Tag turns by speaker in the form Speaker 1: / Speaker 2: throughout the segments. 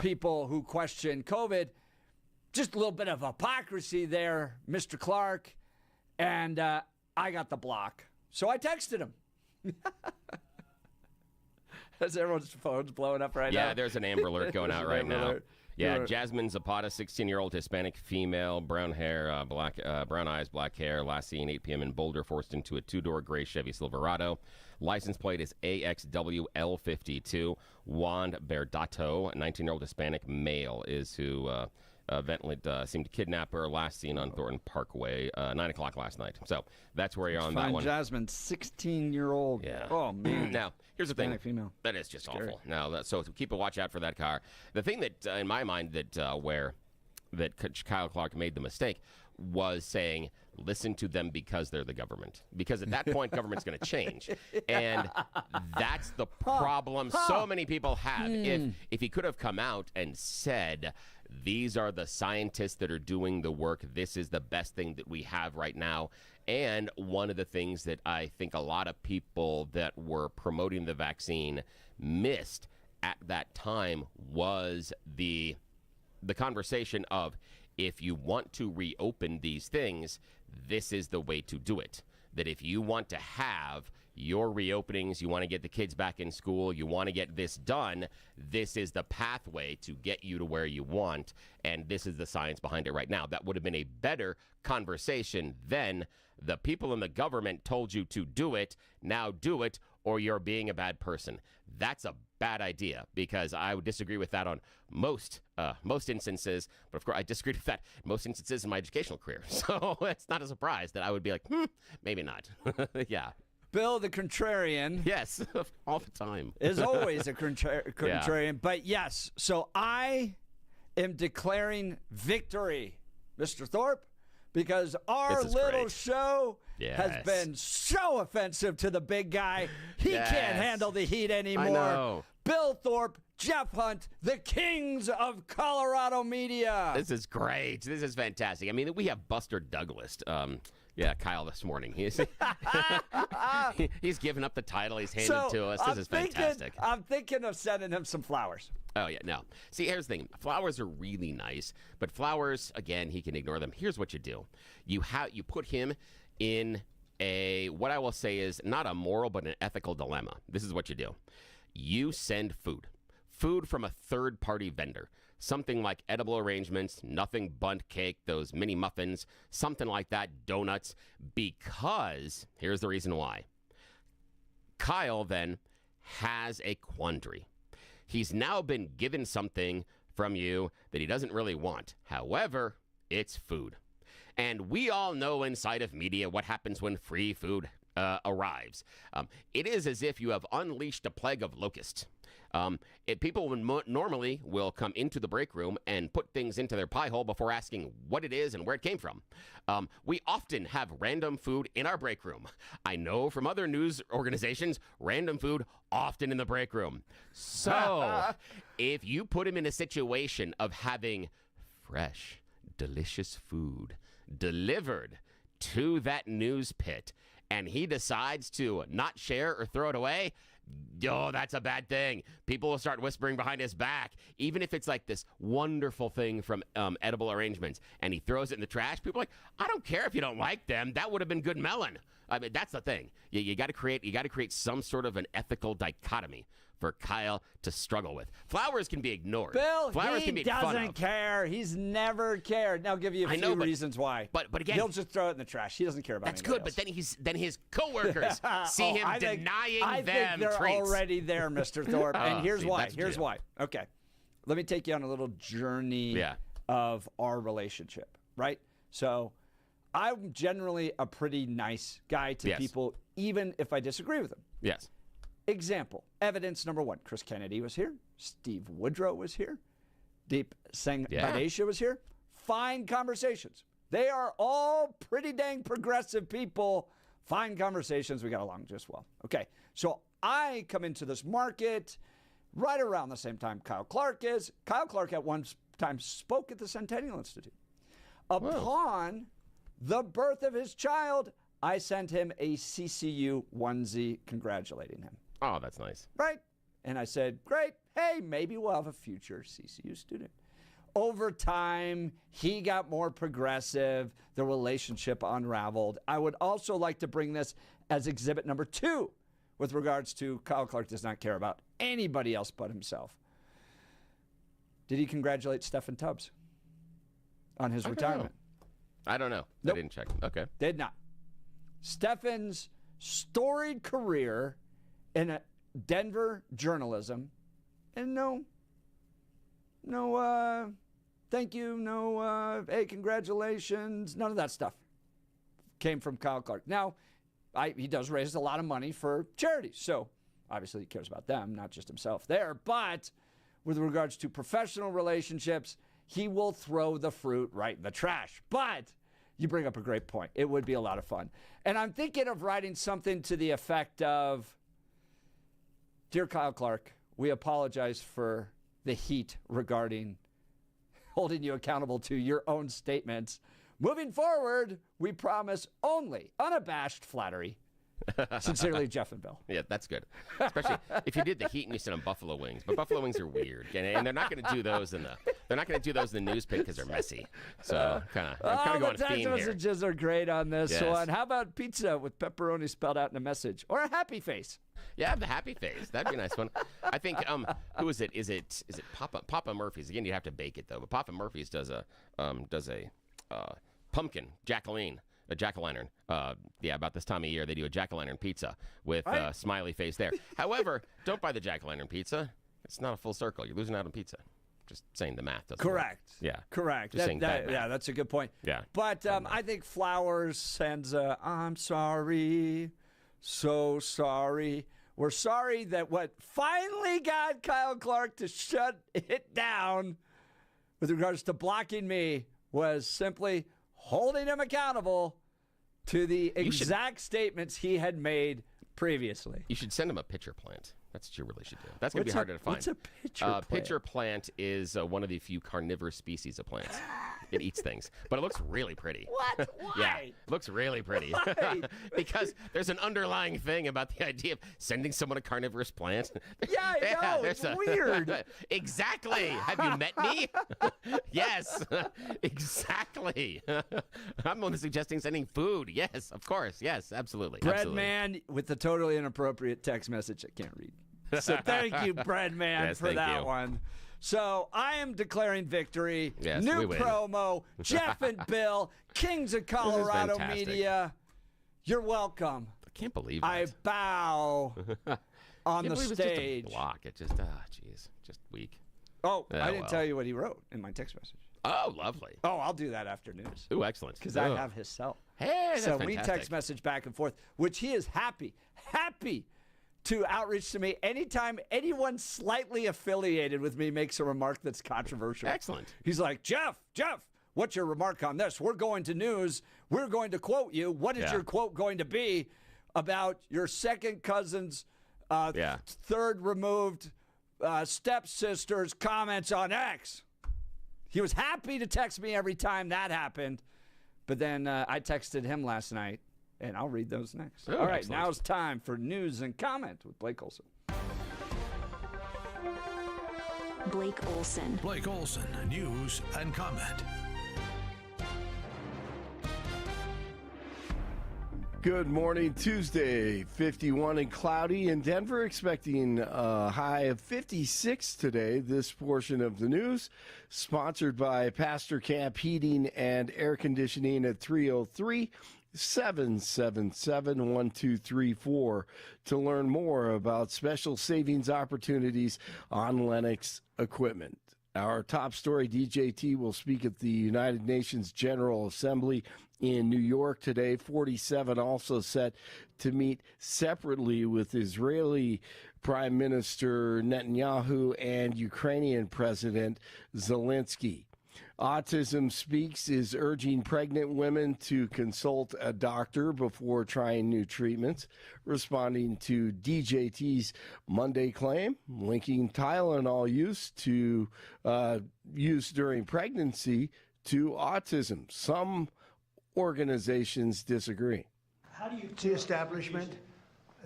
Speaker 1: people who question COVID. Just a little bit of hypocrisy there, Mr. Clark. And I got the block. So I texted him. As everyone's phone's blowing up right now.
Speaker 2: Yeah, there's an Amber Alert going out right now. Alert. Yeah, Jasmine Zapata, 16-year-old Hispanic female, brown hair, brown eyes, black hair, last seen 8 p.m. in Boulder, forced into a 2-door gray Chevy Silverado. License plate is AXWL52. Juan Berdato, 19-year-old Hispanic male, is who evidently seemed to kidnap her, last seen on Thornton Parkway, 9 o'clock last night. So that's where you're on that one.
Speaker 1: Jasmine, 16-year-old.
Speaker 2: Yeah.
Speaker 1: Oh, man.
Speaker 2: Now, here's the thing.
Speaker 1: Female.
Speaker 2: That is just awful. Now, so keep a watch out for that car. The thing that, in my mind, that Kyle Clark made the mistake was saying, listen to them because they're the government. Because at that point, government's going to change. And that's the problem so many people have. If he could have come out and said, these are the scientists that are doing the work. This is the best thing that we have right now. And one of the things that I think a lot of people that were promoting the vaccine missed at that time was the conversation of, if you want to reopen these things, this is the way to do it. That if you want to have your reopenings, you want to get the kids back in school, you want to get this done, this is the pathway to get you to where you want, and this is the science behind it right now. That would have been a better conversation than the people in the government told you to do it, now do it, or you're being a bad person. That's a bad idea, because I would disagree with that on most instances. But of course, I disagreed with that most instances in my educational career. So it's not a surprise that I would be like, maybe not. Yeah.
Speaker 1: Bill, the contrarian.
Speaker 2: Yes, all the time.
Speaker 1: Is always a contrarian. Yeah. But yes, so I am declaring victory, Mr. Thorpe, because our little show has been so offensive to the big guy. He can't handle the heat anymore.
Speaker 2: I know.
Speaker 1: Bill Thorpe, Jeff Hunt, the kings of Colorado media.
Speaker 2: This is great. This is fantastic. I mean, we have Buster Douglas. Kyle this morning. He's given up the title. He's handed it to us. This is fantastic.
Speaker 1: I'm thinking of sending him some flowers.
Speaker 2: Oh, yeah, no. See, here's the thing. Flowers are really nice, but flowers, again, he can ignore them. Here's what you do. You put him in what I will say is not a moral, but an ethical dilemma. This is what you do. You send food from a third-party vendor, something like edible arrangements, nothing bundt cake, those mini muffins, something like that, donuts, because here's the reason why. Kyle then has a quandary. He's now been given something from you that he doesn't really want. However, it's food. And we all know inside of media what happens when free food arrives. It is as if you have unleashed a plague of locusts. People normally will come into the break room and put things into their pie hole before asking what it is and where it came from. We often have random food in our break room. I know from other news organizations, random food often in the break room. So if you put him in a situation of having fresh, delicious food delivered to that news pit, and he decides to not share or throw it away, that's a bad thing. People will start whispering behind his back. Even if it's like this wonderful thing from Edible Arrangements, and he throws it in the trash, people are like, I don't care if you don't like them. That would have been good melon. I mean, that's the thing. You got to create some sort of an ethical dichotomy for Kyle to struggle with. Flowers can be ignored.
Speaker 1: Bill,
Speaker 2: Flowers
Speaker 1: he
Speaker 2: can be
Speaker 1: doesn't care. He's never cared. Now I'll give you a few reasons why.
Speaker 2: But again,
Speaker 1: he'll just throw it in the trash. He doesn't care about.
Speaker 2: That's good.
Speaker 1: Else.
Speaker 2: But then his coworkers see him denying
Speaker 1: I
Speaker 2: them
Speaker 1: think they're
Speaker 2: treats.
Speaker 1: Already there, Mr. Thorpe. And here's why.
Speaker 2: Here's
Speaker 1: why. Okay, let me take you on a little journey of our relationship. Right. So I'm generally a pretty nice guy to people, even if I disagree with them.
Speaker 2: Yes.
Speaker 1: Example, evidence number one. Chris Kennedy was here. Steve Woodrow was here. Deep Singh Badesha was here. Fine conversations. They are all pretty dang progressive people. Fine conversations. We got along just well. Okay, so I come into this market right around the same time Kyle Clark is. Kyle Clark at one time spoke at the Centennial Institute. Upon the birth of his child, I sent him a CCU onesie congratulating him.
Speaker 2: Oh, that's nice.
Speaker 1: Right? And I said, great, hey, maybe we'll have a future CCU student. Over time, he got more progressive. The relationship unraveled. I would also like to bring this as exhibit number 2 with regards to Kyle Clark does not care about anybody else but himself. Did he congratulate Stephen Tubbs on his retirement?
Speaker 2: I don't know.
Speaker 1: Nope.
Speaker 2: I didn't check. Okay.
Speaker 1: Did not. Stephen's storied career in Denver journalism, and no, thank you, no, hey, congratulations, none of that stuff came from Kyle Clark. Now, he does raise a lot of money for charities, so obviously he cares about them, not just himself there, but with regards to professional relationships, he will throw the fruit right in the trash. But you bring up a great point. It would be a lot of fun. And I'm thinking of writing something to the effect of, Dear Kyle Clark, we apologize for the heat regarding holding you accountable to your own statements. Moving forward, we promise only unabashed flattery. Sincerely, Jeff and Bill.
Speaker 2: Yeah, that's good. Especially if you did the heat and you said on buffalo wings. But buffalo wings are weird, and they're not going to do those in the news pit because they're messy. So I'm kind of going
Speaker 1: the text
Speaker 2: theme here.
Speaker 1: messages are great on this
Speaker 2: Yes.
Speaker 1: one. How about pizza with pepperoni spelled out in a message, or a happy face?
Speaker 2: Yeah, the happy face. That'd be a nice one. I think who is it? Is it Papa Murphy's? Again, you have to bake it though. But Papa Murphy's does a pumpkin a jack-o'-lantern. About this time of year, they do a jack-o'-lantern pizza with a smiley face there. However, don't buy the jack-o'-lantern pizza. It's not a full circle. You're losing out on pizza. Just saying the math doesn't
Speaker 1: Correct.
Speaker 2: work. Yeah.
Speaker 1: Correct.
Speaker 2: Just saying bad math.
Speaker 1: Yeah, that's a good point.
Speaker 2: Yeah.
Speaker 1: But I think Flowers sends a, I'm sorry, so sorry. We're sorry that what finally got Kyle Clark to shut it down with regards to blocking me was simply holding him accountable to the exact statements he had made previously.
Speaker 2: You should send him a pitcher plant. That's what you really should do. That's going to be harder to find.
Speaker 1: What's a pitcher plant?
Speaker 2: Pitcher plant is one of the few carnivorous species of plants. It eats things, but it looks really pretty.
Speaker 1: What? Why?
Speaker 2: Yeah, it looks really pretty. Because there's an underlying thing about the idea of sending someone a carnivorous plant.
Speaker 1: Yeah, I know. It's weird.
Speaker 2: Exactly. Have you met me? Yes, exactly. I'm the one suggesting sending food. Yes, of course. Yes, absolutely.
Speaker 1: Bread Man with the totally inappropriate text message I can't read. So thank you, Bread Man,
Speaker 2: Yes,
Speaker 1: for that
Speaker 2: you.
Speaker 1: one. So I am declaring victory.
Speaker 2: Yes,
Speaker 1: New
Speaker 2: we win.
Speaker 1: promo, Jeff and Bill, Kings of Colorado
Speaker 2: fantastic.
Speaker 1: Media. You're welcome.
Speaker 2: I can't believe it.
Speaker 1: I bow on the
Speaker 2: It's
Speaker 1: stage.
Speaker 2: just a block. It just, just weak.
Speaker 1: Oh, I didn't
Speaker 2: well.
Speaker 1: tell you what he wrote in my text message.
Speaker 2: Oh, lovely.
Speaker 1: Oh, I'll do that after news.
Speaker 2: Ooh, excellent.
Speaker 1: Because I have his cell.
Speaker 2: Hey, that's
Speaker 1: So
Speaker 2: fantastic.
Speaker 1: we text message back and forth, which he is happy to outreach to me anytime anyone slightly affiliated with me makes a remark that's controversial.
Speaker 2: Excellent.
Speaker 1: He's like, Jeff, what's your remark on this? We're going to news. We're going to quote you. What is your quote going to be about your second cousin's third removed stepsister's comments on X? He was happy to text me every time that happened. But then I texted him last night, and I'll read those next.
Speaker 2: Oh,
Speaker 1: All right,
Speaker 2: excellent.
Speaker 1: now it's time for news and comment with Blake Olson.
Speaker 3: Blake Olson.
Speaker 4: Blake Olson, news and comment.
Speaker 5: Good morning, Tuesday, 51 and cloudy in Denver, expecting a high of 56 today. This portion of the news sponsored by Pastor Camp Heating and Air Conditioning at 303-777-1234 to learn more about special savings opportunities on Lennox equipment. Our top story, DJT will speak at the United Nations General Assembly in New York today. 47 also set to meet separately with Israeli Prime Minister Netanyahu and Ukrainian President Zelensky. Autism Speaks is urging pregnant women to consult a doctor before trying new treatments, responding to DJT's Monday claim, linking Tylenol use during pregnancy to autism. Some organizations disagree.
Speaker 6: How do you... It's the establishment.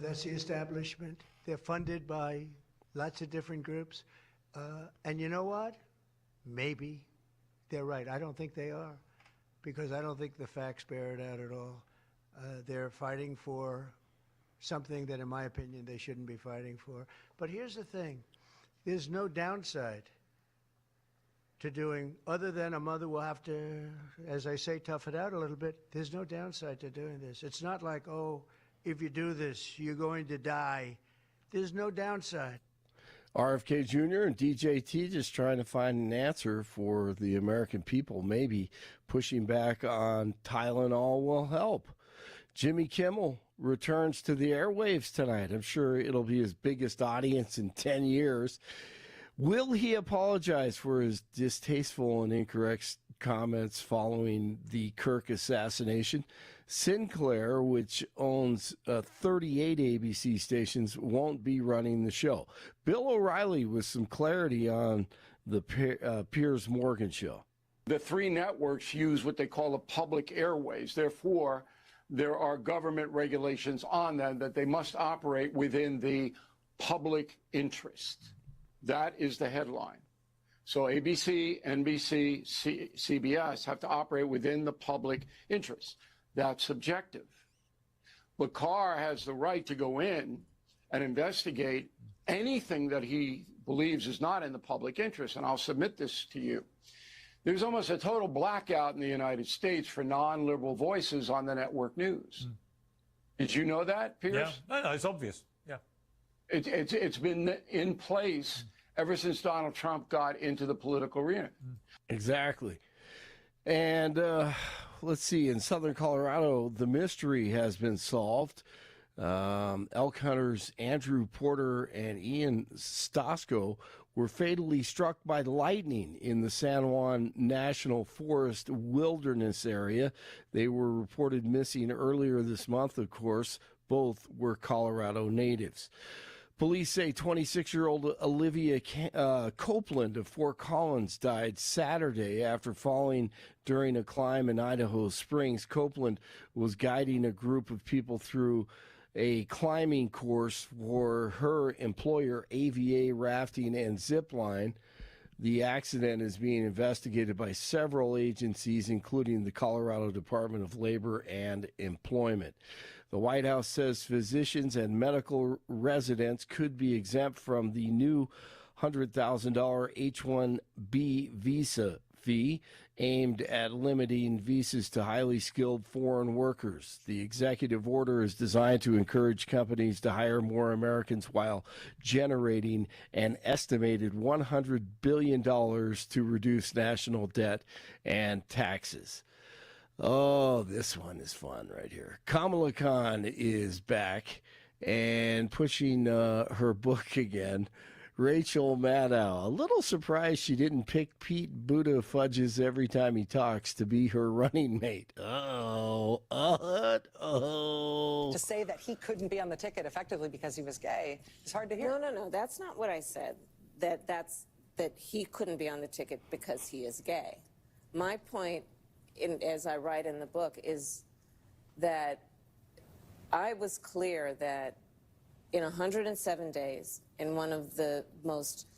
Speaker 6: That's the establishment. They're funded by lots of different groups. And you know what? Maybe they're right. I don't think they are, because I don't think the facts bear it out at all. They're fighting for something that, in my opinion, they shouldn't be fighting for. But here's the thing. There's no downside to doing, other than a mother will have to, as I say, tough it out a little bit. There's no downside to doing this. It's not like, oh, if you do this, you're going to die. There's no downside.
Speaker 5: RFK Jr. and DJT just trying to find an answer for the American people. Maybe pushing back on Tylenol will help. Jimmy Kimmel returns to the airwaves tonight. I'm sure it'll be his biggest audience in 10 years. Will he apologize for his distasteful and incorrect comments following the Kirk assassination? Sinclair, which owns 38 ABC stations, won't be running the show. Bill O'Reilly with some clarity on the Piers Morgan show.
Speaker 7: The three networks use what they call the public airways. Therefore, there are government regulations on them that they must operate within the public interest. That is the headline. So ABC, NBC, CBS have to operate within the public interest. That's subjective. But Carr has the right to go in and investigate anything that he believes is not in the public interest. And I'll submit this to you. There's almost a total blackout in the United States for non-liberal voices on the network news. Did you know that, Pierce?
Speaker 8: Yeah, no, it's obvious. Yeah.
Speaker 7: It's been in place ever since Donald Trump got into the political arena.
Speaker 5: Exactly. And let's see, in southern Colorado, the mystery has been solved. Elk hunters Andrew Porter and Ian Stosko were fatally struck by lightning in the San Juan National Forest wilderness area. They were reported missing earlier this month, of course. Both were Colorado natives. Police say 26-year-old Olivia Copeland of Fort Collins died Saturday after falling during a climb in Idaho Springs. Copeland was guiding a group of people through a climbing course for her employer, AVA Rafting and Zipline. The accident is being investigated by several agencies, including the Colorado Department of Labor and Employment. The White House says physicians and medical residents could be exempt from the new $100,000 H-1B visa fee aimed at limiting visas to highly skilled foreign workers. The executive order is designed to encourage companies to hire more Americans while generating an estimated $100 billion to reduce national debt and taxes. Oh, this one is fun right here. Kamala Khan is back and pushing her book again. Rachel Maddow, a little surprised she didn't pick Pete Buttigieg every time he talks to be her running mate. To
Speaker 9: say that he couldn't be on the ticket effectively because he was gay is hard to hear.
Speaker 10: No. That's not what I said. That he couldn't be on the ticket because he is gay. My point, as I write in the book, is that I was clear that in 107 days, in one of the most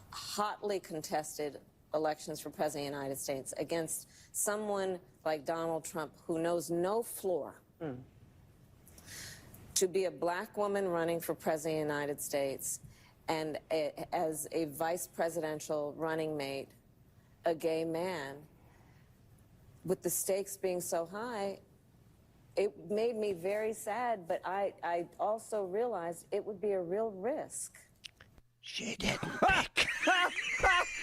Speaker 10: hotly contested elections for President of the United States, against someone like Donald Trump, who knows no floor, to be a black woman running for President of the United States and as a vice presidential running mate, a gay man, with the stakes being so high, it made me very sad, but I also realized it would be a real risk.
Speaker 5: She didn't pick.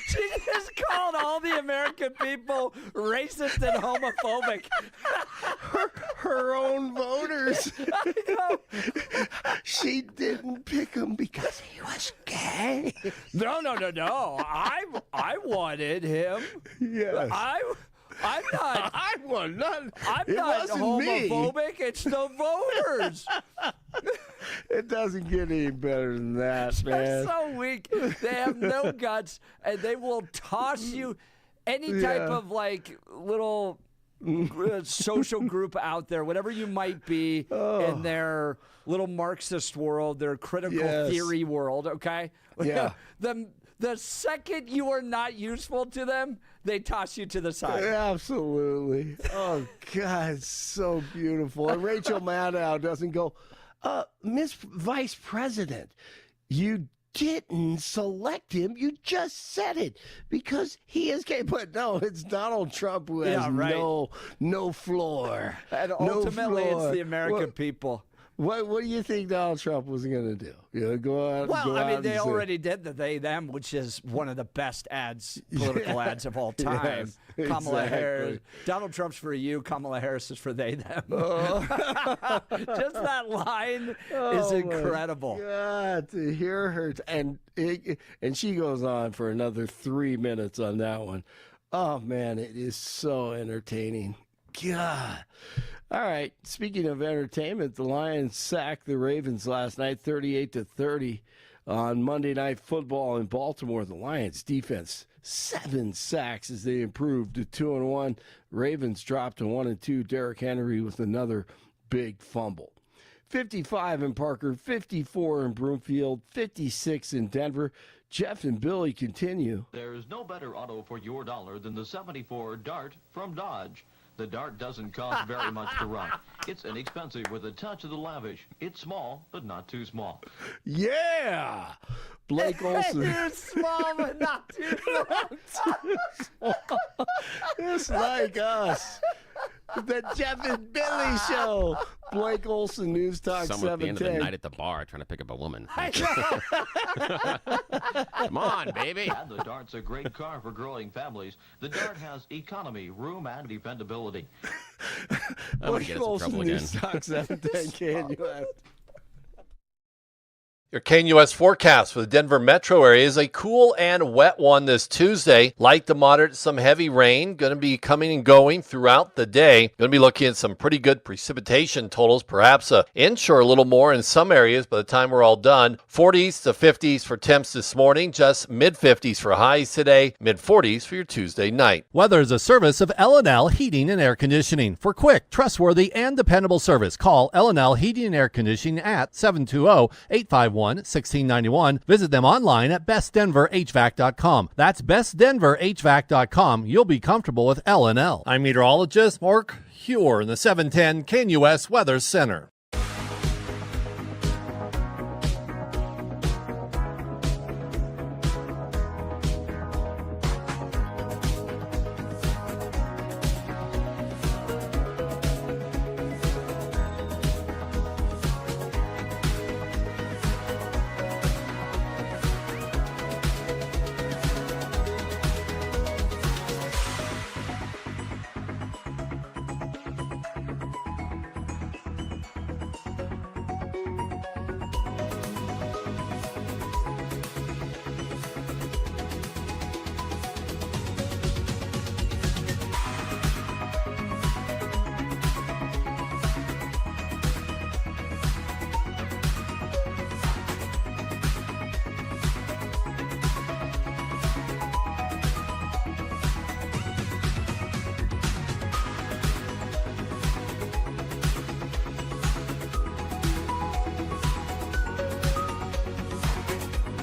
Speaker 1: She just called all the American people racist and homophobic.
Speaker 5: Her own voters.
Speaker 1: I know.
Speaker 5: She didn't pick him because he was gay.
Speaker 1: No. I wanted him.
Speaker 5: Yes.
Speaker 1: I'm not.
Speaker 5: I'm not
Speaker 1: homophobic.
Speaker 5: Me.
Speaker 1: It's the voters.
Speaker 5: It doesn't get any better than that, man.
Speaker 1: They're so weak. They have no guts, and they will toss you any type of like little social group out there, whatever you might be in their little Marxist world, their critical theory world, okay?
Speaker 5: Yeah.
Speaker 1: The second you are not useful to them, they toss you to the side.
Speaker 5: Absolutely. Oh, God, so beautiful. And Rachel Maddow doesn't go, Miss Vice President, you didn't select him. You just said it because he is gay. But no, it's Donald Trump who has no floor.
Speaker 1: And ultimately, it's the American people.
Speaker 5: What do you think Donald Trump was going to do? Go out.
Speaker 1: Well, I mean, they already did the they/them, which is one of the best political ads of all time.
Speaker 5: Yes,
Speaker 1: Kamala
Speaker 5: exactly.
Speaker 1: Harris. Donald Trump's for you. Kamala Harris is for they/them. Just that line is incredible.
Speaker 5: God, to hear her, and she goes on for another 3 minutes on that one. Oh man, it is so entertaining. God. All right. Speaking of entertainment, the Lions sacked the Ravens last night, 38-30, on Monday Night Football in Baltimore. The Lions defense 7 sacks as they improved to 2-1. Ravens dropped to 1-2. Derrick Henry with another big fumble. 55 in Parker, 54 in Broomfield, 56 in Denver. Jeff and Billy continue.
Speaker 8: There's no better auto for your dollar than the 74 Dart from Dodge. The Dart doesn't cost very much to run. It's inexpensive with a touch of the lavish. It's small, but not too small.
Speaker 5: Yeah! Blake Olson.
Speaker 1: It's small, but not too small.
Speaker 5: It's like us. The Jeff and Billy Show. Blake Olson, News Talk 710.
Speaker 2: Someone at the end of the night at the bar trying to pick up a woman. Come on, baby.
Speaker 8: And the Dart's a great car for growing families. The Dart has economy, room, and dependability.
Speaker 2: I'm going to get us in trouble again.
Speaker 5: News Talk 710 KNUS.
Speaker 11: Your KNUS forecast for the Denver metro area is a cool and wet one this Tuesday. Light to moderate, some heavy rain. Going to be coming and going throughout the day. Going to be looking at some pretty good precipitation totals. Perhaps an inch or a little more in some areas by the time we're all done. 40s to 50s for temps this morning. Just mid-50s for highs today. Mid-40s for your Tuesday night.
Speaker 12: Weather is a service of L&L Heating and Air Conditioning. For quick, trustworthy, and dependable service, call L&L Heating and Air Conditioning at 720-851-1691. Visit them online at bestdenverhvac.com. That's bestdenverhvac.com. You'll be comfortable with L&L. I'm meteorologist Mark Huer in the 710 KNUS Weather Center.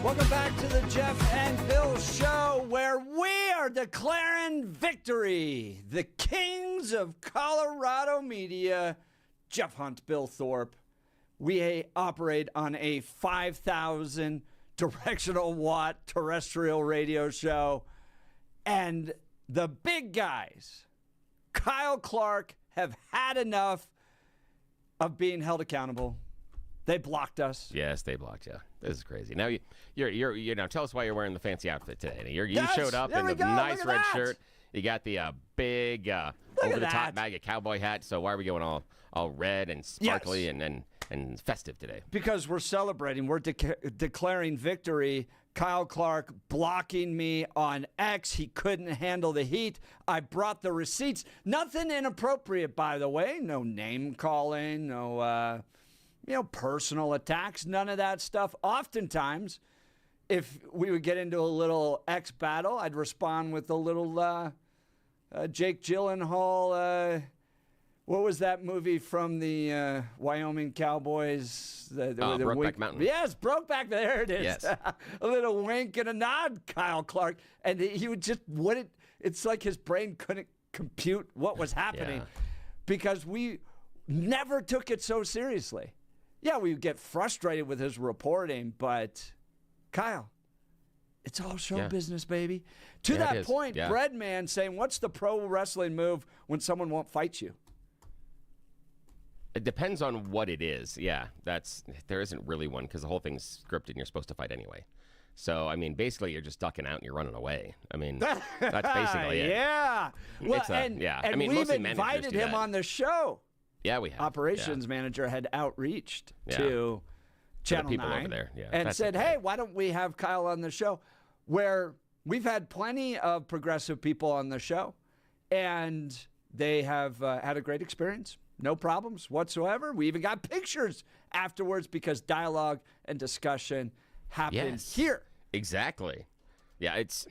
Speaker 1: Welcome back to the Jeff and Bill Show, where we are declaring victory. The kings of Colorado media, Jeff Hunt, Bill Thorpe. We operate on a 5,000 directional watt terrestrial radio show. And the big guys, Kyle Clark, have had enough of being held accountable. They blocked us.
Speaker 2: Yes, they blocked you. This is crazy. Now you're now tell us why you're wearing the fancy outfit today. You showed up in the nice red shirt. You got the big over the top MAGA cowboy hat. So why are we going all red and sparkly and festive today?
Speaker 1: Because we're celebrating. We're declaring victory. Kyle Clark blocking me on X. He couldn't handle the heat. I brought the receipts. Nothing inappropriate, by the way. No name calling. No personal attacks, none of that stuff. Oftentimes, if we would get into a little X battle, I'd respond with a little Jake Gyllenhaal. What was that movie from the Wyoming Cowboys?
Speaker 2: Brokeback Mountain.
Speaker 1: Yes, Brokeback. There it is.
Speaker 2: Yes.
Speaker 1: A little wink and a nod, Kyle Clark. And he would just wouldn't. It's like his brain couldn't compute what was happening because we never took it so seriously. Yeah, we would get frustrated with his reporting, but Kyle, it's all show business, baby. To that point, Breadman saying, what's the pro wrestling move when someone won't fight you?
Speaker 2: It depends on what it is. Yeah, there isn't really one because the whole thing's scripted and you're supposed to fight anyway. So, I mean, basically you're just ducking out and you're running away. I mean, that's basically it.
Speaker 1: Yeah. Well, and
Speaker 2: I mean,
Speaker 1: we've invited him on the show.
Speaker 2: Yeah, we have.
Speaker 1: Operations manager had outreached to Channel
Speaker 2: people
Speaker 1: 9
Speaker 2: over there.
Speaker 1: and said, hey, why don't we have Kyle on the show? Where we've had plenty of progressive people on the show, and they have had a great experience. No problems whatsoever. We even got pictures afterwards because dialogue and discussion happened here.
Speaker 2: Exactly. Yeah, it's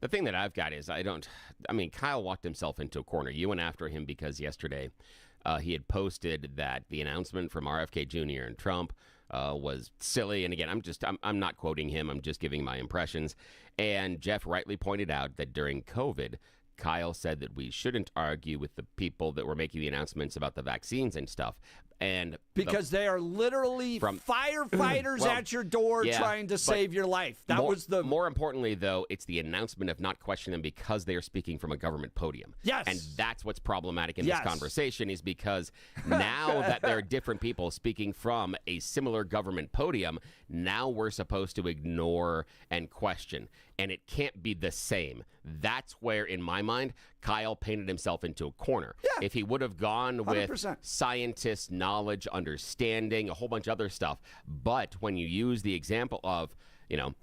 Speaker 2: the thing that I've got is Kyle walked himself into a corner. You went after him because yesterday he had posted that the announcement from RFK Jr. and Trump was silly. And again, I'm not quoting him. I'm just giving my impressions. And Jeff rightly pointed out that during COVID, Kyle said that we shouldn't argue with the people that were making the announcements about the vaccines and stuff. And
Speaker 1: because they are literally firefighters at your door trying to save your life. That was the
Speaker 2: more importantly, though, it's the announcement of not questioning them because they are speaking from a government podium.
Speaker 1: Yes,
Speaker 2: and that's what's problematic in this conversation is because now that there are different people speaking from a similar government podium, now we're supposed to ignore and question, and it can't be the same. That's where, in my mind, Kyle painted himself into a corner.
Speaker 1: Yeah.
Speaker 2: If he would have gone
Speaker 1: 100%.
Speaker 2: with scientists, knowledge, understanding, a whole bunch of other stuff, but when you use the example of,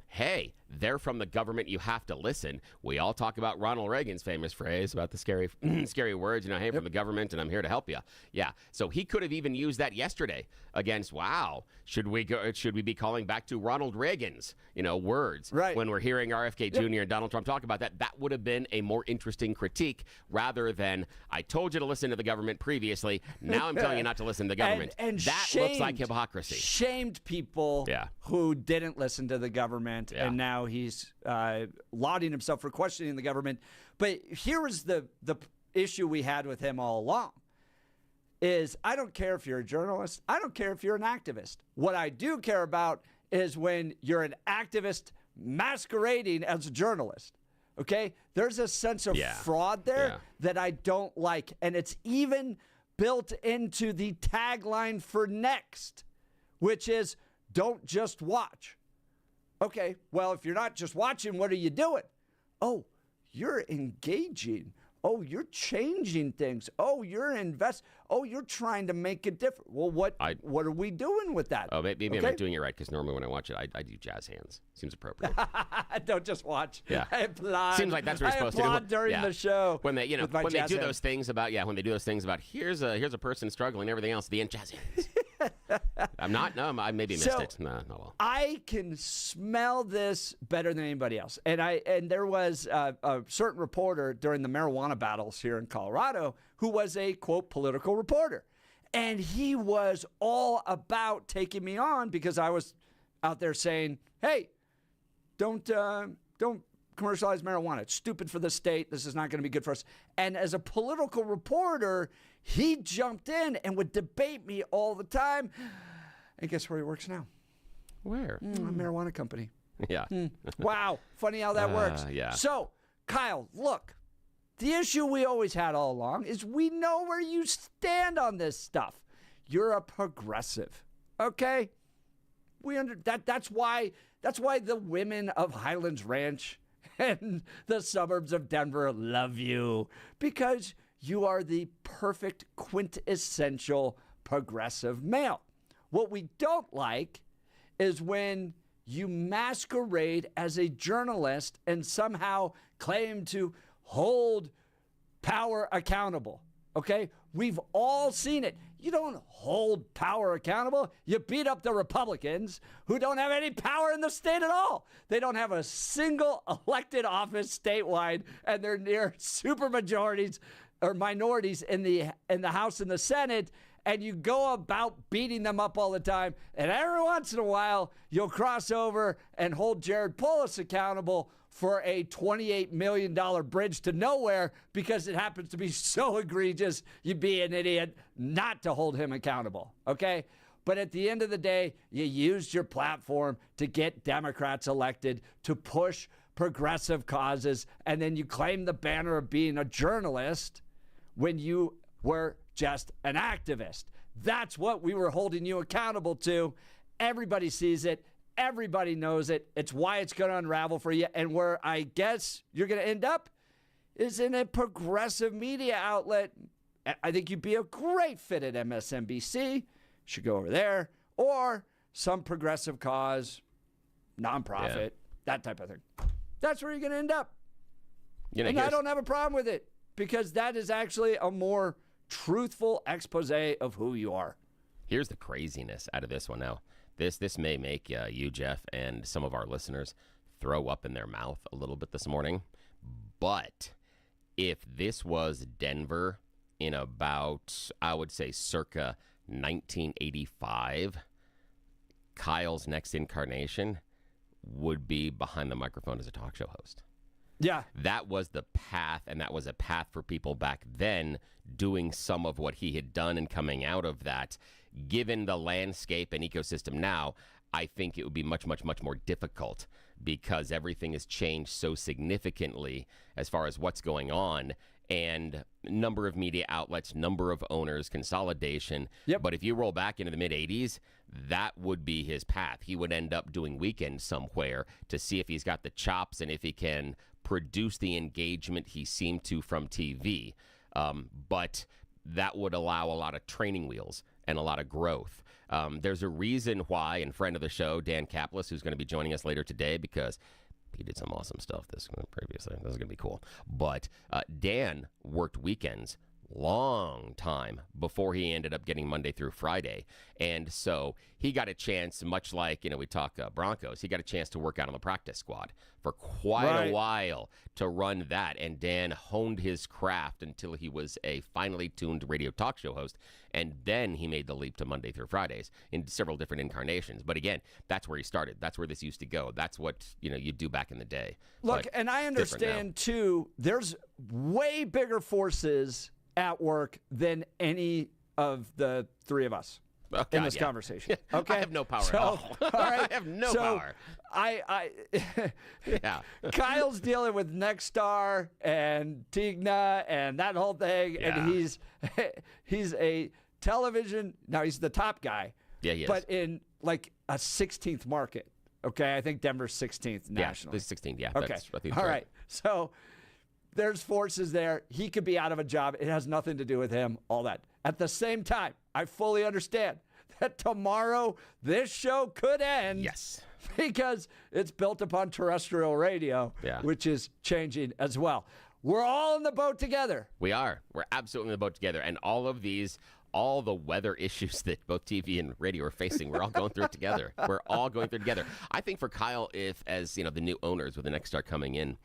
Speaker 2: hey, they're from the government, you have to listen. We all talk about Ronald Reagan's famous phrase about the scary words, hey, from the government, and I'm here to help you. Yeah, so he could have even used that yesterday against, should we be calling back to Ronald Reagan's, words when we're hearing RFK Jr. and Donald Trump talk about that? That would have been a more interesting critique rather than, I told you to listen to the government previously, now I'm telling you not to listen to the government.
Speaker 1: And
Speaker 2: that looks like hypocrisy.
Speaker 1: Shamed people who didn't listen to the government, and now he's lauding himself for questioning the government. But here is the issue we had with him all along is I don't care if you're a journalist. I don't care if you're an activist. What I do care about is when you're an activist masquerading as a journalist. Okay? There's a sense of fraud there that I don't like. And it's even built into the tagline for next, which is don't just watch. Okay, well, if you're not just watching, what are you doing? Oh, you're engaging. Oh, you're changing things. Oh, you're you're trying to make it different. Well, what are we doing with that?
Speaker 2: Oh, maybe I'm not doing it right because normally when I watch it, I do jazz hands. Seems appropriate.
Speaker 1: Don't just watch.
Speaker 2: Yeah.
Speaker 1: I applaud.
Speaker 2: Seems like that's what you're supposed to do.
Speaker 1: I applaud during the show.
Speaker 2: When they, when they do those things about, when they do those things about here's a person struggling and everything else at the end, jazz hands. I maybe missed it. No, well.
Speaker 1: I can smell this better than anybody else. And there was a certain reporter during the marijuana battles here in Colorado who was a, quote, political reporter. And he was all about taking me on because I was out there saying, hey, don't commercialize marijuana. It's stupid for the state. This is not going to be good for us. And as a political reporter, he jumped in and would debate me all the time. And guess where he works now?
Speaker 2: Where?
Speaker 1: A marijuana company.
Speaker 2: Yeah.
Speaker 1: Wow. Funny how that works.
Speaker 2: Yeah.
Speaker 1: So, Kyle, look, the issue we always had all along is we know where you stand on this stuff. You're a progressive. Okay? That's why the women of Highlands Ranch and the suburbs of Denver love you, because you are the perfect quintessential progressive male. What we don't like is when you masquerade as a journalist and somehow claim to hold power accountable. Okay? We've all seen it. You don't hold power accountable. You beat up the Republicans who don't have any power in the state at all. They don't have a single elected office statewide, and they're near supermajorities or minorities in the House and the Senate. And you go about beating them up all the time. And every once in a while, you'll cross over and hold Jared Polis accountable for a $28 million bridge to nowhere because it happens to be so egregious, you'd be an idiot not to hold him accountable, okay? But at the end of the day, you used your platform to get Democrats elected, to push progressive causes, and then you claim the banner of being a journalist when you were just an activist. That's what we were holding you accountable to. Everybody sees it. Everybody knows it. It's why it's going to unravel for you. And where I guess you're going to end up is in a progressive media outlet. I think you'd be a great fit at MSNBC. Should go over there. Or some progressive cause, nonprofit, that type of thing. That's where you're going to end up. And I don't have a problem with it because that is actually a more truthful expose of who you are.
Speaker 2: Here's the craziness out of this one now. This may make you, Jeff, and some of our listeners throw up in their mouth a little bit this morning. But if this was Denver in about, I would say, circa 1985, Kyle's next incarnation would be behind the microphone as a talk show host.
Speaker 1: Yeah.
Speaker 2: That was the path, and that was a path for people back then doing some of what he had done and coming out of that. Given the landscape and ecosystem now, I think it would be much, much, much more difficult because everything has changed so significantly as far as what's going on and number of media outlets, number of owners, consolidation.
Speaker 1: Yep.
Speaker 2: But if you roll back into the mid-'80s, that would be his path. He would end up doing weekends somewhere to see if he's got the chops and if he can produce the engagement he seemed to from TV. But that would allow a lot of training wheels and a lot of growth. There's a reason why, and friend of the show, Dan Kaplis, who's going to be joining us later today because he did some awesome stuff previously. This is going to be cool. But Dan worked weekends long time before he ended up getting Monday through Friday. And so he got a chance, much like, we talk Broncos, he got a chance to work out on the practice squad for quite a while to run that. And Dan honed his craft until he was a finely tuned radio talk show host. And then he made the leap to Monday through Fridays in several different incarnations. But again, that's where he started. That's where this used to go. That's what, you do back in the day.
Speaker 1: Look, and I understand too, there's way bigger forces at work than any of the three of us in this conversation. Okay,
Speaker 2: I have no power at all.
Speaker 1: All right,
Speaker 2: I have no power.
Speaker 1: Kyle's dealing with Nexstar and Tigna and that whole thing, and he's a television. Now he's the top guy.
Speaker 2: Yeah, he is.
Speaker 1: But in like a 16th market. Okay, I think Denver's 16th nationally.
Speaker 2: Yeah, 16th. Yeah.
Speaker 1: Okay. All right. So there's forces there. He could be out of a job. It has nothing to do with him, all that. At the same time, I fully understand that tomorrow this show could end.
Speaker 2: Yes.
Speaker 1: Because it's built upon terrestrial radio, which is changing as well. We're all in the boat together.
Speaker 2: We are. We're absolutely in the boat together. And all of these, all the weather issues that both TV and radio are facing, we're all going through it together. We're all going through it together. I think for Kyle, as the new owners with the Nexstar coming in,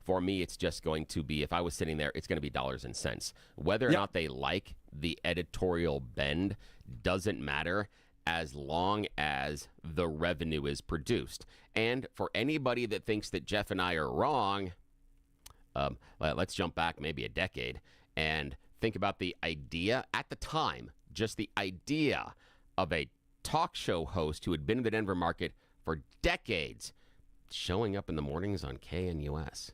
Speaker 2: for me, it's just going to be, if I was sitting there, it's going to be dollars and cents. Whether or not they like the editorial bend doesn't matter as long as the revenue is produced. And for anybody that thinks that Jeff and I are wrong, let's jump back maybe a decade and think about the idea at the time, just the idea of a talk show host who had been in the Denver market for decades showing up in the mornings on KNUS.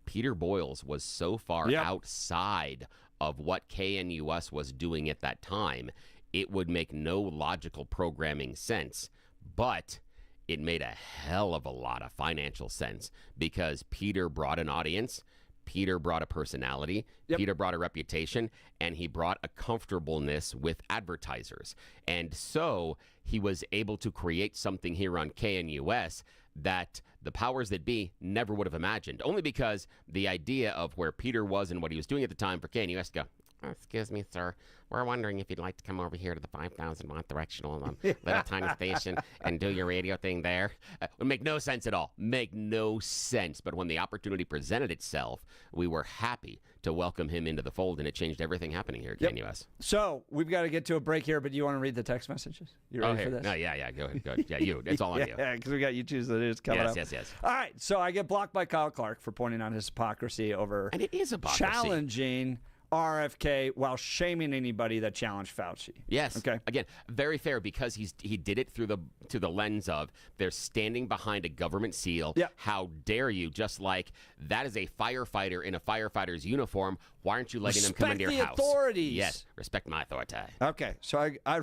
Speaker 2: Peter Boyles was so far outside of what KNUS was doing at that time, it would make no logical programming sense. But it made a hell of a lot of financial sense because Peter brought an audience, Peter brought a personality, Peter brought a reputation, and he brought a comfortableness with advertisers. And so he was able to create something here on KNUS that the powers that be never would have imagined, only because the idea of where Peter was and what he was doing at the time for KNUS go, Excuse me, sir. We're wondering if you'd like to come over here to the 5,000 watt directional little tiny station and do your radio thing there. It would make no sense at all. Make no sense. But when the opportunity presented itself, we were happy to welcome him into the fold, and it changed everything happening here at KNUS.
Speaker 1: So we've got to get to a break here, but you want to read the text messages? You ready for this?
Speaker 2: No, yeah. Go ahead. Yeah, you. It's all on you.
Speaker 1: Yeah, because we got you choose the news coming up.
Speaker 2: Yes.
Speaker 1: All right. So I get blocked by Kyle Clark for pointing out his hypocrisy over
Speaker 2: and it is hypocrisy.
Speaker 1: Challenging RFK while shaming anybody that challenged Fauci.
Speaker 2: Yes.
Speaker 1: Okay.
Speaker 2: Again, very fair because he did it through the lens of they're standing behind a government seal.
Speaker 1: Yeah.
Speaker 2: How dare you? Just like that is a firefighter in a firefighter's uniform. Why aren't you letting them come into your house?
Speaker 1: Respect the authorities.
Speaker 2: Yes. Respect my authority.
Speaker 1: Okay. So I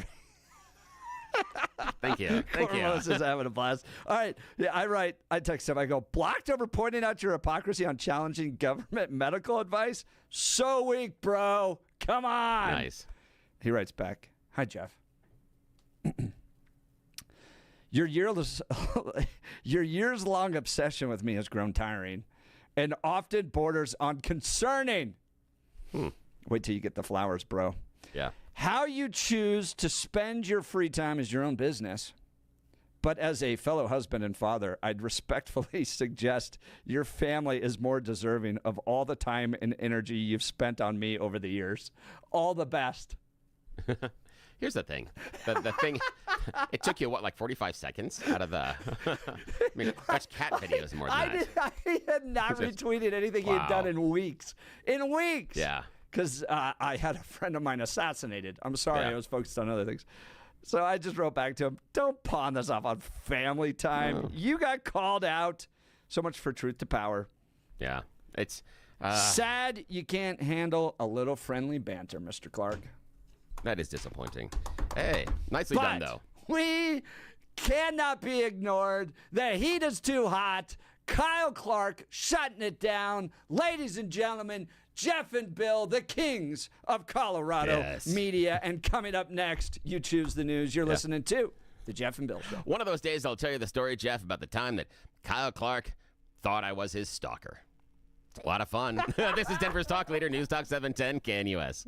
Speaker 2: Thank you.
Speaker 1: Cormos is having a blast. All right. Yeah, I text him. I go, blocked over pointing out your hypocrisy on challenging government medical advice? So weak, bro. Come on.
Speaker 2: Nice.
Speaker 1: He writes back, hi, Jeff. Your years-long obsession with me has grown tiring and often borders on concerning. Wait till you get the flowers, bro.
Speaker 2: Yeah.
Speaker 1: How you choose to spend your free time is your own business. But as a fellow husband and father, I'd respectfully suggest your family is more deserving of all the time and energy you've spent on me over the years. All the best.
Speaker 2: Here's the thing. The thing, it took you, like 45 seconds out of the, I mean, watch cat videos more than that.
Speaker 1: I had not retweeted anything he had done in weeks. In weeks.
Speaker 2: Yeah.
Speaker 1: Because I had a friend of mine assassinated. I'm sorry, I was focused on other things. So I just wrote back to him, don't pawn this off on family time. No. You got called out. So much for truth to power.
Speaker 2: Yeah. It's
Speaker 1: sad you can't handle a little friendly banter, Mr. Clark.
Speaker 2: That is disappointing. Hey, nicely done, though.
Speaker 1: We cannot be ignored. The heat is too hot. Kyle Clark shutting it down. Ladies and gentlemen, Jeff and Bill, the kings of Colorado media. And coming up next, you choose the news. You're listening to the Jeff and Bill Show.
Speaker 2: One of those days, I'll tell you the story, Jeff, about the time that Kyle Clark thought I was his stalker. It's a lot of fun. This is Denver's Talk Leader, News Talk 710, KNUS.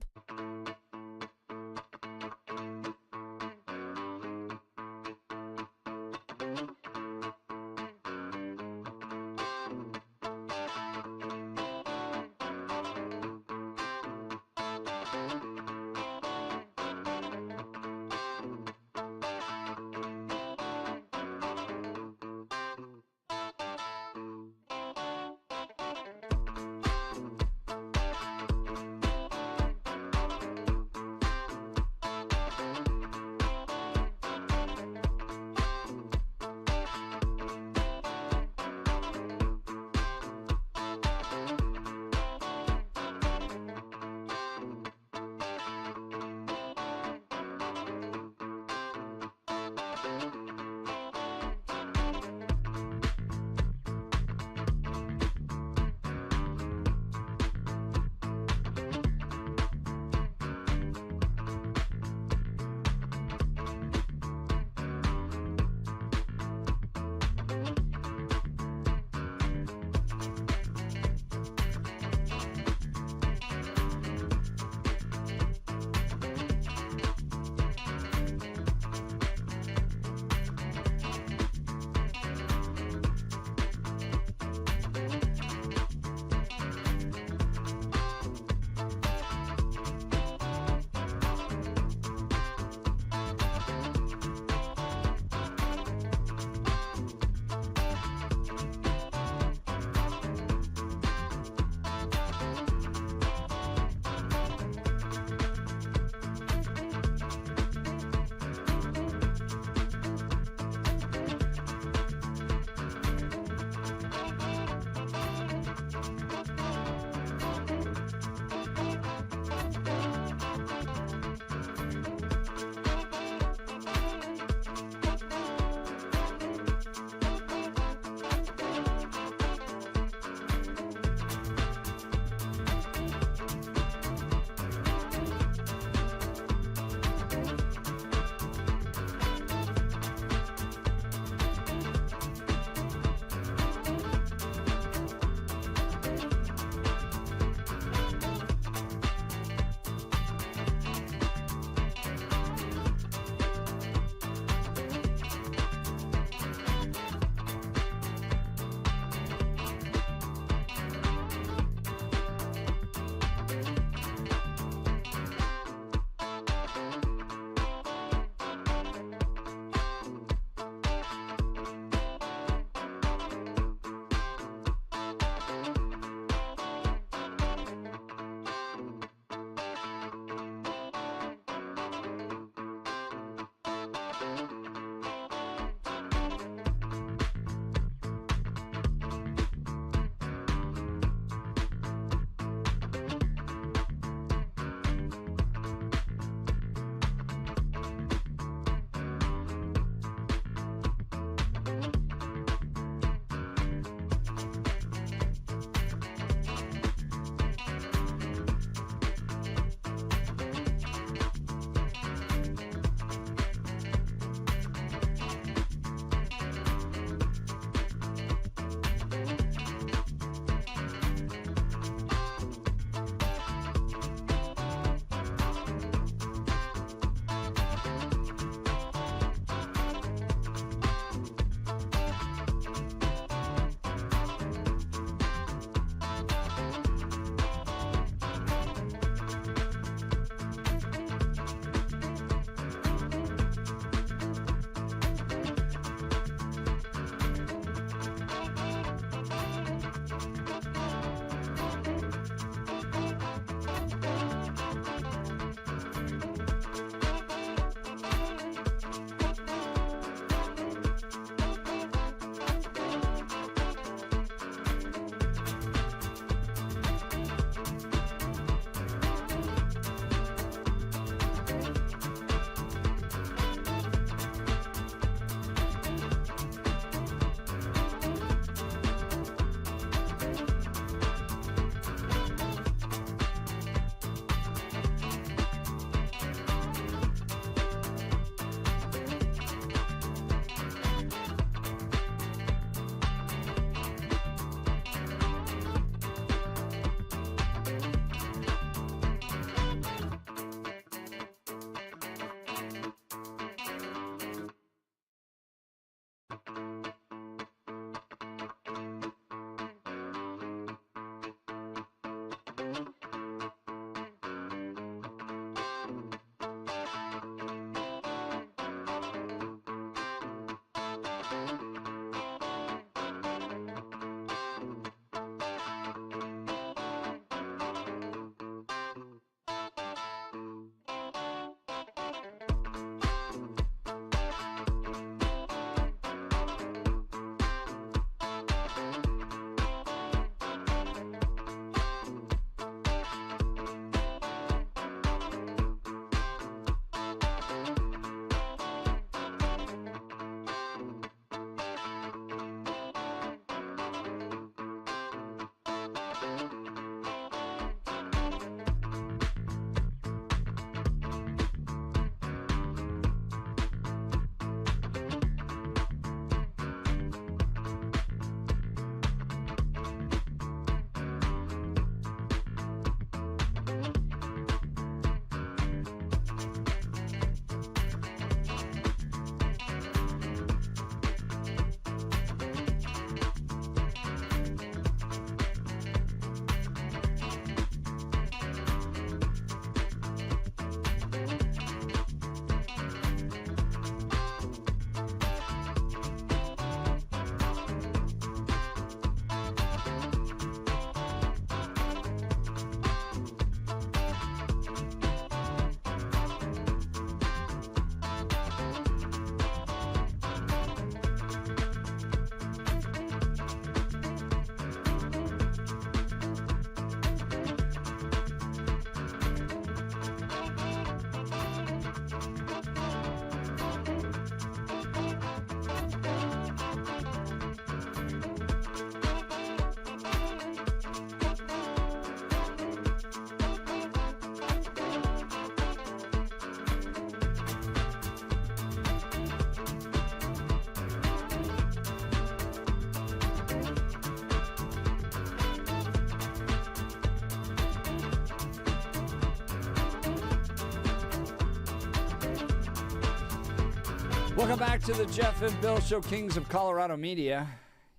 Speaker 1: Welcome back to the Jeff and Bill Show, Kings of Colorado Media.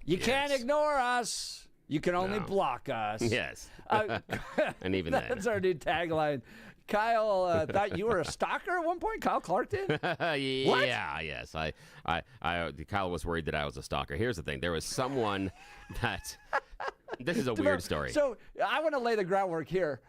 Speaker 1: You can't ignore us. You can only block us.
Speaker 2: Yes. And even
Speaker 1: that's our new tagline. Kyle thought you were a stalker at one point. Kyle Clark did.
Speaker 2: Yeah. Yes. Kyle was worried that I was a stalker. Here's the thing. There was someone that. This is a weird story.
Speaker 1: So I want to lay the groundwork here.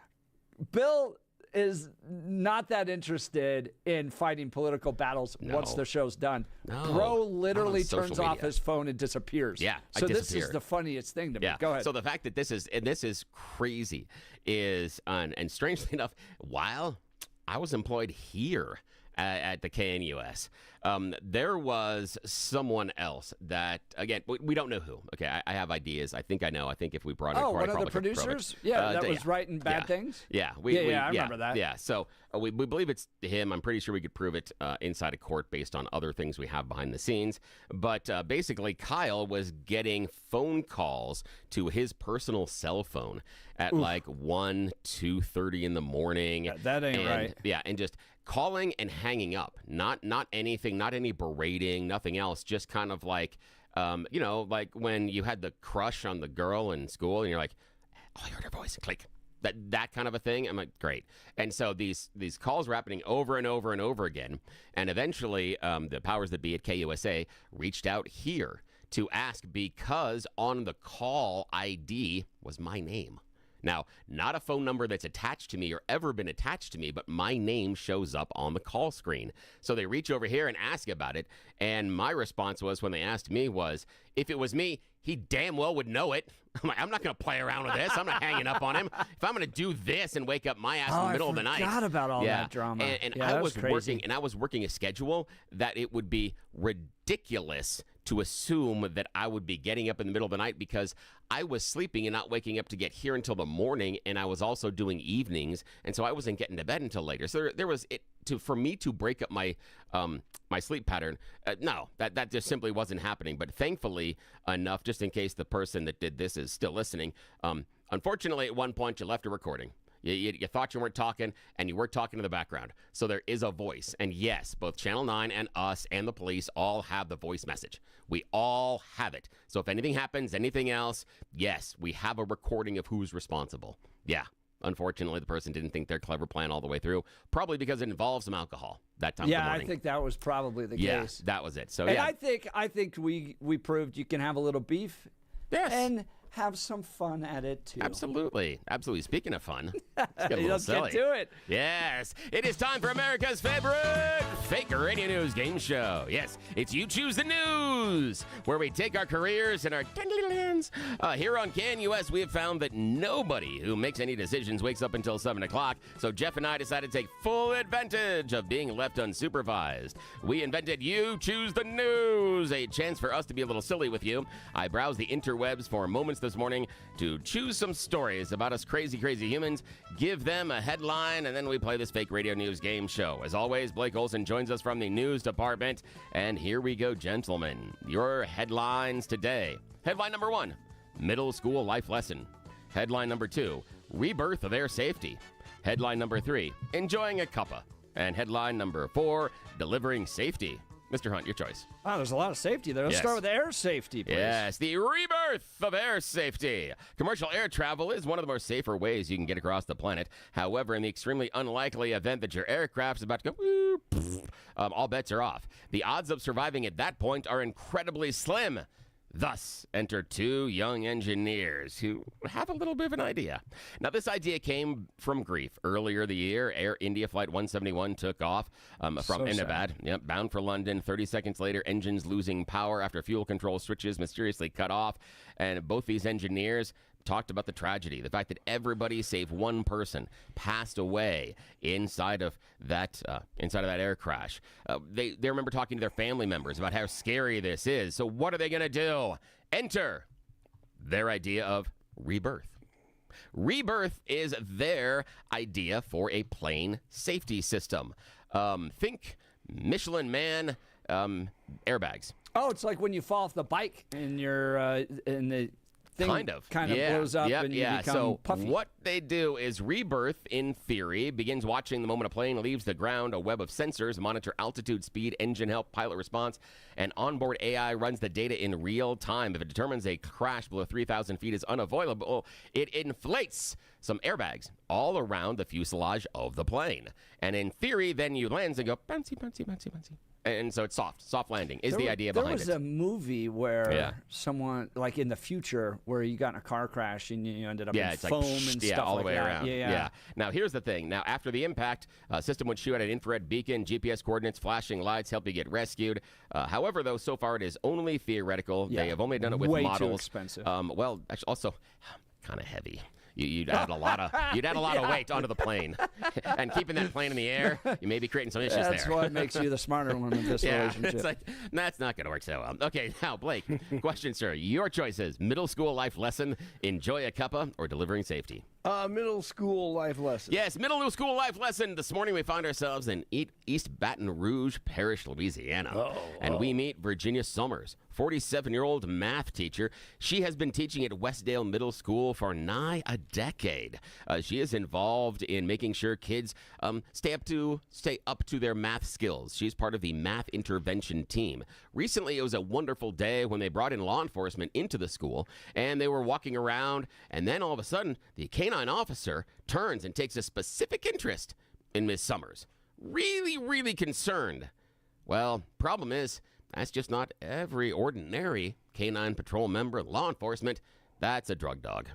Speaker 1: Bill is not that interested in fighting political battles once the show's done. Bro literally turns off his phone and disappears.
Speaker 2: Yeah,
Speaker 1: so this is the funniest thing to me. Go ahead.
Speaker 2: So the fact that this is crazy is, and strangely enough, while I was employed here at the KNUS, there was someone else that, again, we don't know who. Okay, I have ideas. I think I know. I think if we brought it,
Speaker 1: one of the producers, that was writing bad things.
Speaker 2: Yeah,
Speaker 1: I remember that.
Speaker 2: Yeah, so we believe it's him. I'm pretty sure we could prove it inside a court based on other things we have behind the scenes. But basically, Kyle was getting phone calls to his personal cell phone at like 1, 2:30 in the morning.
Speaker 1: Yeah, that ain't right.
Speaker 2: Yeah, and just calling and hanging up. Not anything, not any berating, nothing else. Just kind of like, like when you had the crush on the girl in school and you're like, oh, I heard her voice, click. That kind of a thing. I'm like, great. And so these calls were happening over and over and over again. And eventually the powers that be at KUSA reached out here to ask because on the call ID was my name. Now, not a phone number that's attached to me or ever been attached to me, but my name shows up on the call screen. So they reach over here and ask about it. And my response was, when they asked me, was, if it was me, he damn well would know it. I'm like, I'm not going to play around with this. I'm not hanging up on him. If I'm going to do this and wake up my ass in the middle of the night.
Speaker 1: I forgot about all that drama.
Speaker 2: And I was working a schedule that it would be ridiculous to assume that I would be getting up in the middle of the night because I was sleeping and not waking up to get here until the morning, and I was also doing evenings, and so I wasn't getting to bed until later. So there was for me to break up my my sleep pattern. No, that just simply wasn't happening. But thankfully enough, just in case the person that did this is still listening, unfortunately at one point you left a recording. You thought you weren't talking, and you were talking to the background. So there is a voice. And yes, both Channel 9 and us and the police all have the voice message. We all have it. So if anything happens, anything else, yes, we have a recording of who's responsible. Yeah. Unfortunately, the person didn't think their clever plan all the way through, probably because it involves some alcohol that time of the morning.
Speaker 1: I think that was probably the case.
Speaker 2: Yeah, that was it. So,
Speaker 1: and I think we proved you can have a little beef.
Speaker 2: Yes.
Speaker 1: And have some fun at it, too.
Speaker 2: Absolutely. Absolutely. Speaking of fun, let's get a little
Speaker 1: Let's
Speaker 2: silly.
Speaker 1: get to it.
Speaker 2: Yes. It is time for America's favorite fake radio news game show. Yes, it's You Choose the News, where we take our careers and our tiny little hands. Here on Can US, we have found that nobody who makes any decisions wakes up until 7 o'clock, so Jeff and I decided to take full advantage of being left unsupervised. We invented You Choose the News, a chance for us to be a little silly with you. I browsed the interwebs for moments this morning to choose some stories about us crazy humans, give them a headline, and then we play this fake radio news game show. As always, Blake Olson joins us from the news department, and here we go, gentlemen. Your headlines today. Headline number 1, middle school life lesson. Headline number 2, rebirth of air safety. Headline number 3, enjoying a cuppa. And headline number 4, delivering safety. Mr. Hunt, your choice.
Speaker 1: Wow, there's a lot of safety there. Let's start with air safety, please.
Speaker 2: Yes, the rebirth of air safety. Commercial air travel is one of the more safer ways you can get across the planet. However, in the extremely unlikely event that your aircraft's about to go, all bets are off. The odds of surviving at that point are incredibly slim. Thus, enter 2 young engineers who have a little bit of an idea. Now, this idea came from grief. Earlier the year, Air India Flight 171 took off from Ahmedabad, bound for London. 30 seconds later, engines losing power after fuel control switches mysteriously cut off. And both these engineers talked about the tragedy, the fact that everybody save one person passed away inside of that air crash. They remember talking to their family members about how scary this is. So what are they going to do? Enter their idea of rebirth. Rebirth is their idea for a plane safety system. Think Michelin Man airbags.
Speaker 1: Oh, it's like when you fall off the bike and you're in the thing kind of blows up and you become puffy.
Speaker 2: What they do is rebirth, in theory, begins watching the moment a plane leaves the ground. A web of sensors monitor altitude, speed, engine health, pilot response, and onboard AI runs the data in real time. If it determines a crash below 3,000 feet is unavoidable, it inflates some airbags all around the fuselage of the plane. And in theory, then you land and go, bouncy, bouncy, bouncy, bouncy. And so it's soft landing is the idea behind it.
Speaker 1: There was a movie where someone, like in the future, where you got in a car crash and you ended up in foam and stuff
Speaker 2: all the way
Speaker 1: that.
Speaker 2: around. Yeah. Now, here's the thing. Now, after the impact, system would shoot at an infrared beacon, GPS coordinates, flashing lights, help you get rescued. However, though, so far it is only theoretical. They have only done it with models.
Speaker 1: Way too expensive.
Speaker 2: Well, actually, also kind of heavy. You'd add a lot of weight onto the plane, and keeping that plane in the air, you may be creating some issues there.
Speaker 1: That's what makes you the smarter one in this relationship.
Speaker 2: It's like that's not going to work so well. Okay, now Blake, question, sir. Your choices: middle school life lesson, enjoy a cuppa, or delivering safety.
Speaker 5: Middle school life lesson.
Speaker 2: Yes, middle school life lesson. This morning we found ourselves in East Baton Rouge Parish, Louisiana. And we meet Virginia Summers, 47-year-old math teacher. She has been teaching at Westdale Middle School for nigh a decade. She is involved in making sure kids stay up to their math skills. She's part of the math intervention team. Recently, it was a wonderful day when they brought in law enforcement into the school, and they were walking around, and then all of a sudden, the canine officer turns and takes a specific interest in Miss Summers. Really concerned. Well, problem is, that's just not every ordinary canine patrol member, law enforcement. That's a drug dog.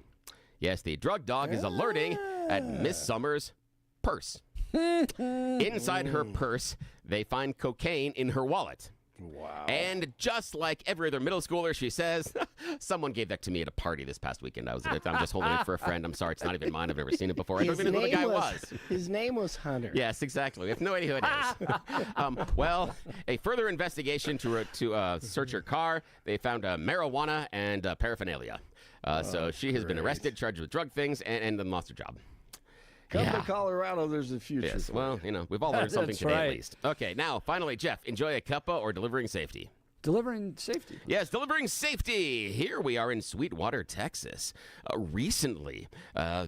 Speaker 2: Yes, the drug dog is alerting at Miss Summers' purse. Inside her purse, they find cocaine in her wallet.
Speaker 5: Wow.
Speaker 2: And just like every other middle schooler, she says, someone gave that to me at a party this past weekend. I'm just holding it for a friend. I'm sorry, it's not even mine. I've never seen it before. I don't even know who the guy was.
Speaker 5: His name was Hunter.
Speaker 2: Yes, exactly. We have no idea who it is. Well, a further investigation to search her car, they found marijuana and paraphernalia. So she has been arrested, charged with drug things, and then lost her job.
Speaker 5: Come to Colorado, there's a future.
Speaker 2: Yes, well, we've all learned something today at least. Okay, now, finally, Jeff, enjoy a cuppa or delivering safety?
Speaker 1: delivering safety.
Speaker 2: Yes, delivering safety. Here we are in Sweetwater, Texas. Recently,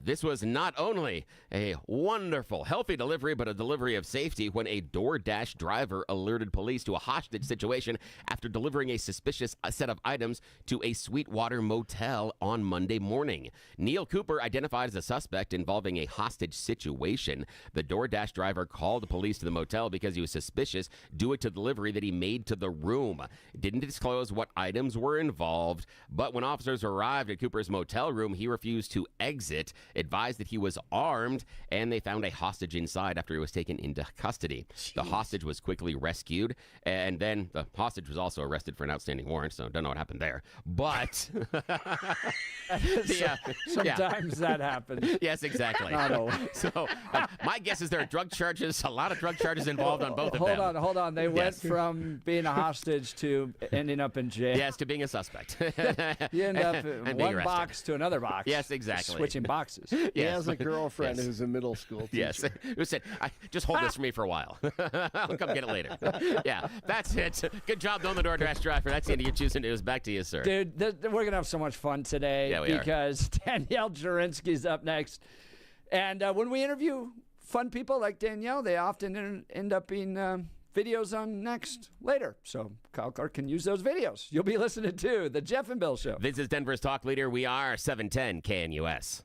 Speaker 2: this was not only a wonderful, healthy delivery, but a delivery of safety when a DoorDash driver alerted police to a hostage situation after delivering a suspicious set of items to a Sweetwater motel on Monday morning. Neil Cooper, identified as a suspect involving a hostage situation. The DoorDash driver called the police to the motel because he was suspicious due to the delivery that he made to the room. Didn't disclose what items were involved, but when officers arrived at Cooper's motel room, he refused to exit, advised that he was armed, and they found a hostage inside after he was taken into custody. Jeez. The hostage was quickly rescued, and then the hostage was also arrested for an outstanding warrant, so don't know what happened there. But
Speaker 1: sometimes that happens.
Speaker 2: Yes, exactly.
Speaker 1: Not always.
Speaker 2: So my guess is there are a lot of drug charges involved on both of them.
Speaker 1: Hold on. They went from being a hostage to ending up in jail.
Speaker 2: Yes, to being a suspect.
Speaker 1: You end up in one box to another box.
Speaker 2: Yes, exactly.
Speaker 1: Switching boxes.
Speaker 5: He
Speaker 2: Yes.
Speaker 5: has a girlfriend who's a middle school teacher.
Speaker 2: Yes, who said, just hold this for me for a while. I'll come get it later. Yeah, that's it. Good job on the DoorDash driver. That's the end of your Tuesday News. Back to you, sir.
Speaker 1: Dude, we're going to have so much fun today because Danielle Jurinsky's up next. And when we interview fun people like Danielle, they often end up being videos on next later. So Kyle Clark can use those videos. You'll be listening to The Jeff and Bill Show.
Speaker 2: This is Denver's talk leader. We are 710 KNUS.